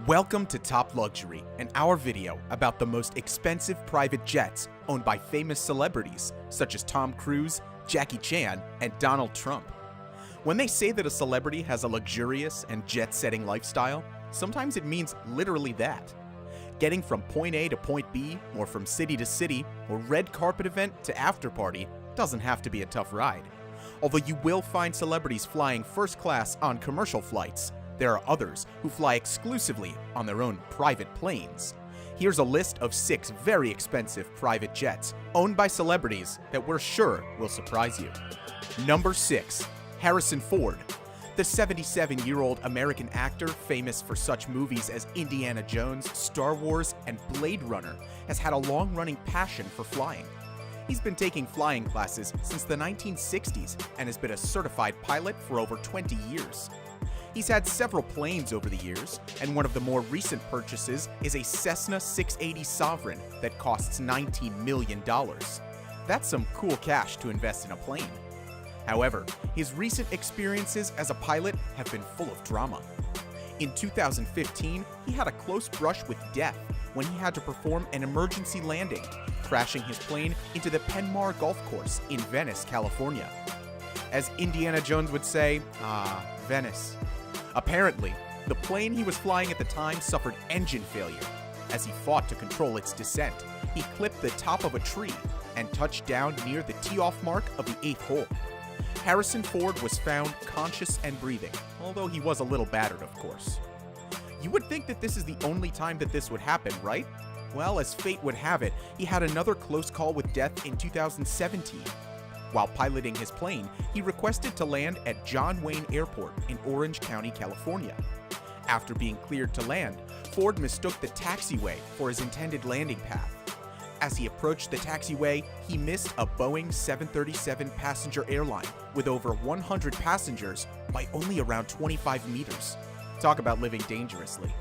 Welcome to Top Luxury, and our video about the most expensive private jets owned by famous celebrities such as Tom Cruise, Jackie Chan, and Donald Trump. When they say that a celebrity has a luxurious and jet-setting lifestyle, sometimes it means literally that. Getting from point A to point B, or from city to city, or red carpet event to after party doesn't have to be a tough ride. Although you will find celebrities flying first class on commercial flights, there are others who fly exclusively on their own private planes. Here's a list of 6 very expensive private jets owned by celebrities that we're sure will surprise you. Number 6. Harrison Ford. The 77-year-old American actor, famous for such movies as Indiana Jones, Star Wars, and Blade Runner, has had a long-running passion for flying. He's been taking flying classes since the 1960s and has been a certified pilot for over 20 years. He's had several planes over the years, and one of the more recent purchases is a Cessna 680 Sovereign that costs $19 million. That's some cool cash to invest in a plane. However, his recent experiences as a pilot have been full of drama. In 2015, he had a close brush with death when he had to perform an emergency landing, crashing his plane into the Penmar Golf Course in Venice, California. As Indiana Jones would say, Venice. Apparently, the plane he was flying at the time suffered engine failure. As he fought to control its descent, he clipped the top of a tree and touched down near the tee-off mark of the 8th hole. Harrison Ford was found conscious and breathing, although he was a little battered, of course. You would think that this is the only time that this would happen, right? Well, as fate would have it, he had another close call with death in 2017. While piloting his plane, he requested to land at John Wayne Airport in Orange County, California. After being cleared to land, Ford mistook the taxiway for his intended landing path. As he approached the taxiway, he missed a Boeing 737 passenger airline with over 100 passengers by only around 25 meters. Talk about living dangerously.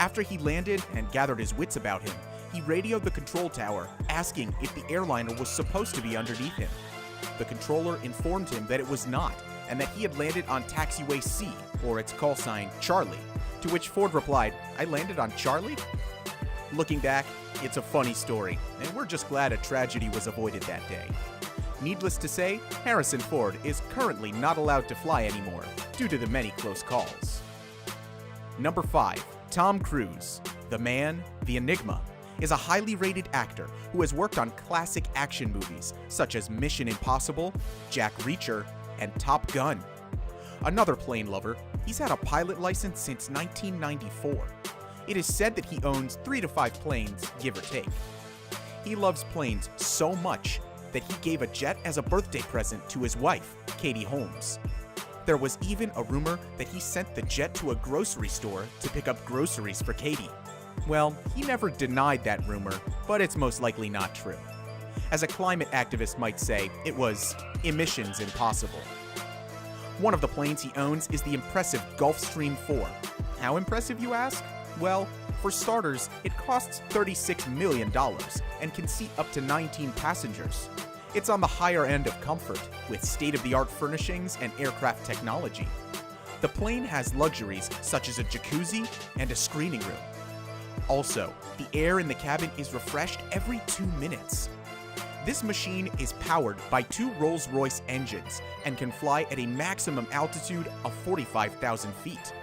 After he landed and gathered his wits about him, he radioed the control tower, asking if the airliner was supposed to be underneath him. The controller informed him that it was not, and that he had landed on taxiway C, or its call sign, Charlie, to which Ford replied, "I landed on Charlie?" Looking back, it's a funny story, and we're just glad a tragedy was avoided that day. Needless to say, Harrison Ford is currently not allowed to fly anymore, due to the many close calls. Number 5. Tom Cruise. The Man, the Enigma, is a highly rated actor who has worked on classic action movies such as Mission Impossible, Jack Reacher, and Top Gun. Another plane lover, he's had a pilot license since 1994. It is said that he owns 3 to 5 planes, give or take. He loves planes so much that he gave a jet as a birthday present to his wife, Katie Holmes. There was even a rumor that he sent the jet to a grocery store to pick up groceries for Katie. Well, he never denied that rumor, but it's most likely not true. As a climate activist might say, it was emissions impossible. One of the planes he owns is the impressive Gulfstream 4. How impressive, you ask? Well, for starters, it costs $36 million and can seat up to 19 passengers. It's on the higher end of comfort, with state-of-the-art furnishings and aircraft technology. The plane has luxuries such as a jacuzzi and a screening room. Also, the air in the cabin is refreshed every 2 minutes. This machine is powered by 2 Rolls-Royce engines and can fly at a maximum altitude of 45,000 feet.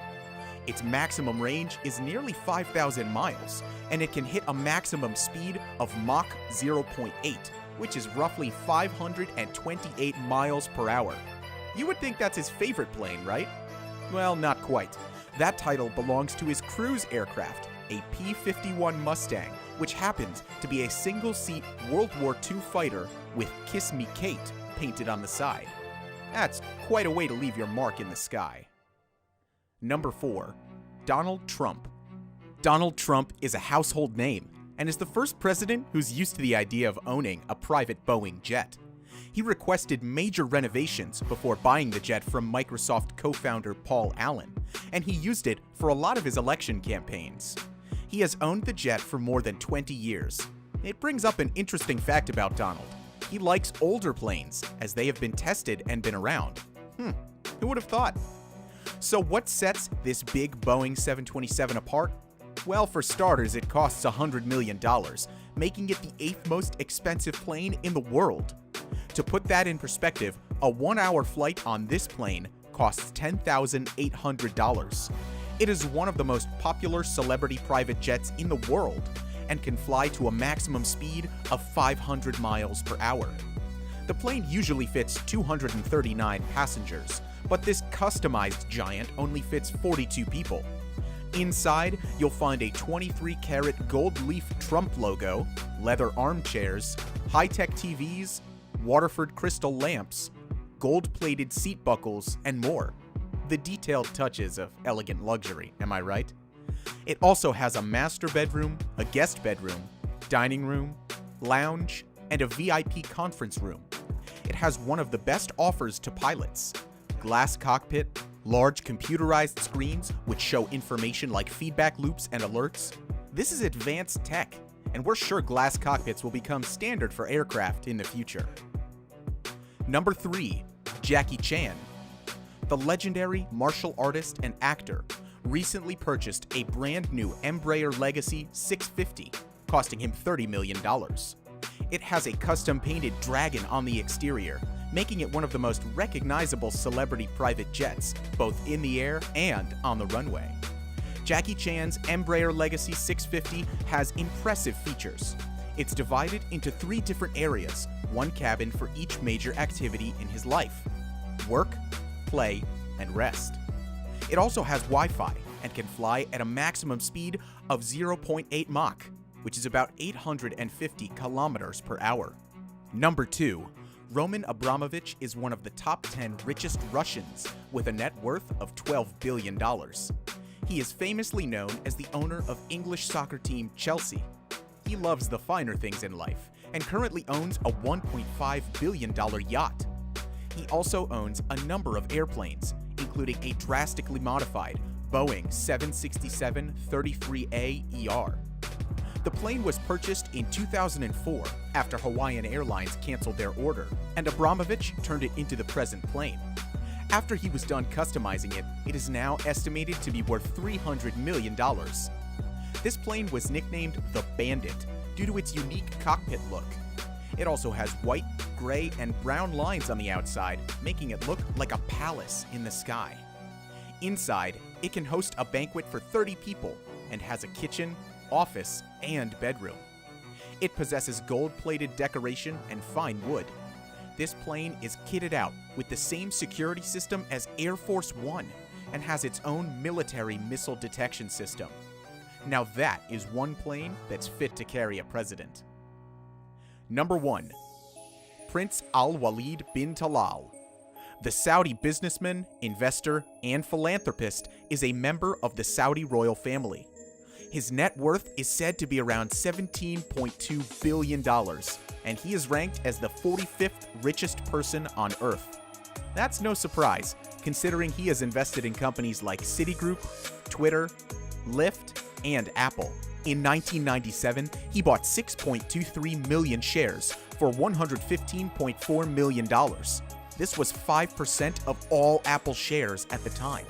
Its maximum range is nearly 5,000 miles, and it can hit a maximum speed of Mach 0.8, which is roughly 528 miles per hour. You would think that's his favorite plane, right? Well, not quite. That title belongs to his cruise aircraft, a P-51 Mustang, which happens to be a single-seat World War II fighter with "Kiss Me Kate" painted on the side. That's quite a way to leave your mark in the sky. Number 4. Donald Trump. Donald Trump is a household name and is the first president who's used to the idea of owning a private Boeing jet. He requested major renovations before buying the jet from Microsoft co-founder Paul Allen, and he used it for a lot of his election campaigns. He has owned the jet for more than 20 years. It brings up an interesting fact about Donald. He likes older planes, as they have been tested and been around. Who would have thought? So what sets this big Boeing 727 apart? Well, for starters, it costs $100 million, making it the 8th most expensive plane in the world. To put that in perspective, a 1-hour flight on this plane costs $10,800. It is one of the most popular celebrity private jets in the world and can fly to a maximum speed of 500 miles per hour. The plane usually fits 239 passengers, but this customized giant only fits 42 people. Inside, you'll find a 23-karat gold leaf Trump logo, leather armchairs, high-tech TVs, Waterford crystal lamps, gold-plated seat buckles, and more. The detailed touches of elegant luxury, am I right? It also has a master bedroom, a guest bedroom, dining room, lounge, and a VIP conference room. It has one of the best offers to pilots: glass cockpit, large computerized screens which show information like feedback loops and alerts. This is advanced tech, and we're sure glass cockpits will become standard for aircraft in the future. Number 3. Jackie Chan. The legendary martial artist and actor recently purchased a brand new Embraer Legacy 650, costing him $30 million. It has a custom-painted dragon on the exterior, making it one of the most recognizable celebrity private jets, both in the air and on the runway. Jackie Chan's Embraer Legacy 650 has impressive features. It's divided into 3 different areas, one cabin for each major activity in his life: work, play, and rest. It also has Wi-Fi and can fly at a maximum speed of 0.8 Mach, which is about 850 kilometers per hour. Number 2. Roman Abramovich is one of the top 10 richest Russians with a net worth of $12 billion. He is famously known as the owner of English soccer team Chelsea. He loves the finer things in life and currently owns a $1.5 billion yacht. He also owns a number of airplanes, including a drastically modified Boeing 767-33A-ER. The plane was purchased in 2004 after Hawaiian Airlines canceled their order, and Abramovich turned it into the present plane. After he was done customizing it, it is now estimated to be worth $300 million. This plane was nicknamed the Bandit due to its unique cockpit look. It also has white, gray, and brown lines on the outside, making it look like a palace in the sky. Inside, it can host a banquet for 30 people and has a kitchen, office, and bedroom. It possesses gold-plated decoration and fine wood. This plane is kitted out with the same security system as Air Force One and has its own military missile detection system. Now that is one plane that's fit to carry a president. Number 1. Prince Al-Walid bin Talal. The Saudi businessman, investor, and philanthropist is a member of the Saudi royal family. His net worth is said to be around $17.2 billion, and he is ranked as the 45th richest person on Earth. That's no surprise, considering he has invested in companies like Citigroup, Twitter, Lyft, and Apple. In 1997, he bought 6.23 million shares for $115.4 million. This was 5% of all Apple shares at the time.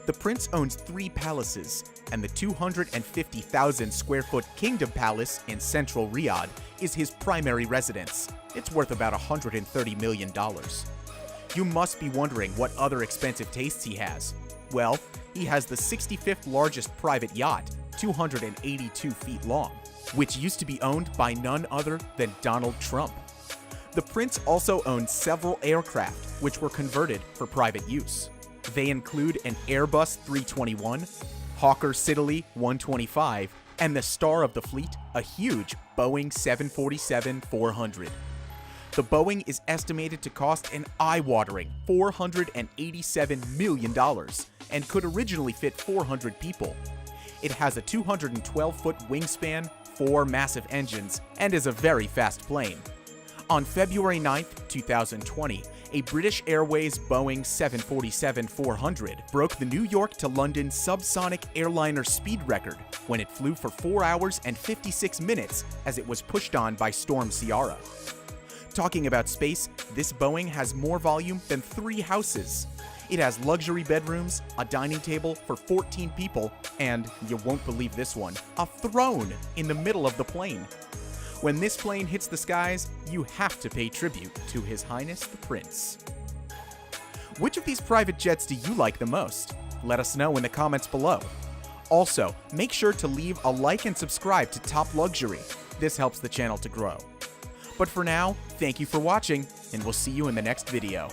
The prince owns 3 palaces, and the 250,000 square foot Kingdom Palace in central Riyadh is his primary residence. It's worth about $130 million. You must be wondering what other expensive tastes he has. Well, he has the 65th largest private yacht, 282 feet long, which used to be owned by none other than Donald Trump. The prince also owns several aircraft, which were converted for private use. They include an Airbus 321, Hawker Siddeley 125, and the star of the fleet, a huge Boeing 747-400. The Boeing is estimated to cost an eye-watering $487 million and could originally fit 400 people. It has a 212-foot wingspan, 4 massive engines, and is a very fast plane. On February 9, 2020, a British Airways Boeing 747-400 broke the New York to London subsonic airliner speed record when it flew for 4 hours and 56 minutes as it was pushed on by Storm Ciara. Talking about space, this Boeing has more volume than 3 houses. It has luxury bedrooms, a dining table for 14 people, and, you won't believe this one, a throne in the middle of the plane. When this plane hits the skies, you have to pay tribute to His Highness the Prince. Which of these private jets do you like the most? Let us know in the comments below. Also, make sure to leave a like and subscribe to Top Luxury. This helps the channel to grow. But for now, thank you for watching, and we'll see you in the next video.